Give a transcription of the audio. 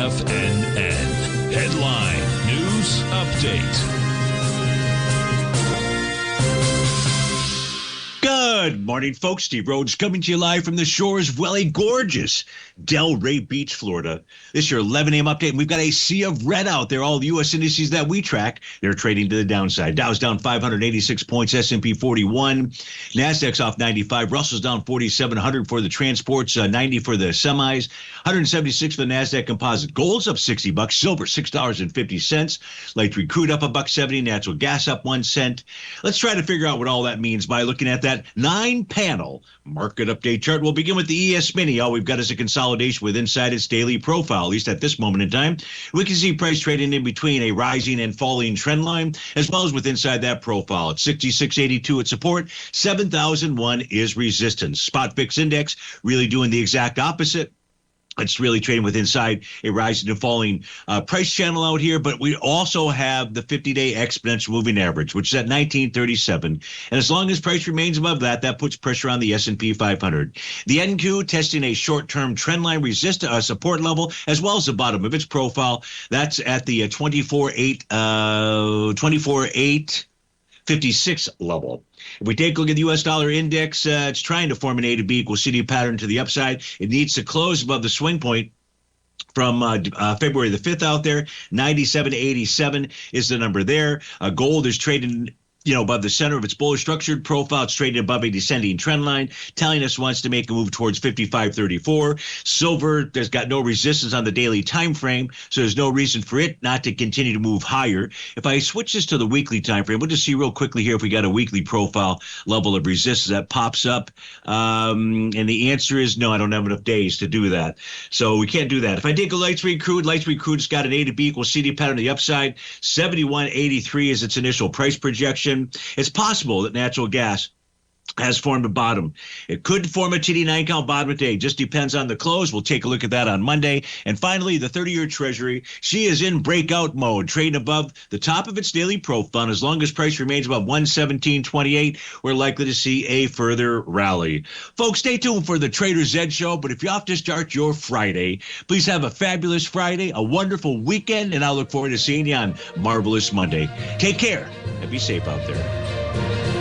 TFNN. Headline News Update. Good morning, folks. Steve Rhodes coming to you live from the shores of, well, a gorgeous Delray Beach, Florida. This is your 11 a.m. update, and we've got a sea of red out there. All the U.S. indices that we track, they're trading to the downside. Dow's down 586 points, S&P 41. NASDAQ's off 95. Russell's down 4,700 for the transports, 90 for the semis, 176 for the NASDAQ composite. Gold's up $60. Silver, $6.50. Light sweet crude up $1.70. Natural gas up 1 cent. Let's try to figure out what all that means by looking at that 9-panel market update chart. We'll begin with the ES Mini. All we've got is a consolidation with inside its daily profile, at least at this moment in time. We can see price trading in between a rising and falling trend line, as well as with inside that profile. At 66.82 at support, 7,001 is resistance. Spot VIX index really doing the exact opposite. It's really trading with inside a rising and falling price channel out here, but we also have the 50-day exponential moving average, which is at 1937. And as long as price remains above that, that puts pressure on the S&P 500. The NQ testing a short-term trend line support level, as well as the bottom of its profile. That's at the 24.856 level. If we take a look at the U.S. dollar index, it's trying to form an A to B equals CD pattern to the upside. It needs to close above the swing point from February the 5th out there. 97.87 is the number there. Gold is trading above the center of its bullish structured profile. It's traded above a descending trend line, telling us wants to make a move towards 55.34. Silver, there's got no resistance on the daily time frame, so there's no reason for it not to continue to move higher. If I switch this to the weekly time frame, we'll just see real quickly here if we got a weekly profile level of resistance that pops up. And the answer is no, I don't have enough days to do that. So we can't do that. If I take a light sweet crude's got an A to B equals CD pattern to the upside. 71.83 is its initial price projection. It's possible that natural gas has formed a bottom. It could form a TD9 count bottom today. Just depends on the close. We'll take a look at that on Monday. And finally, the 30-year Treasury, she is in breakout mode, trading above the top of its daily profile. And as long as price remains above 117.28, we're likely to see a further rally. Folks, stay tuned for the Trader's Edge show. But if you're off to start your Friday, please have a fabulous Friday, a wonderful weekend, and I'll look forward to seeing you on Marvelous Monday. Take care and be safe out there.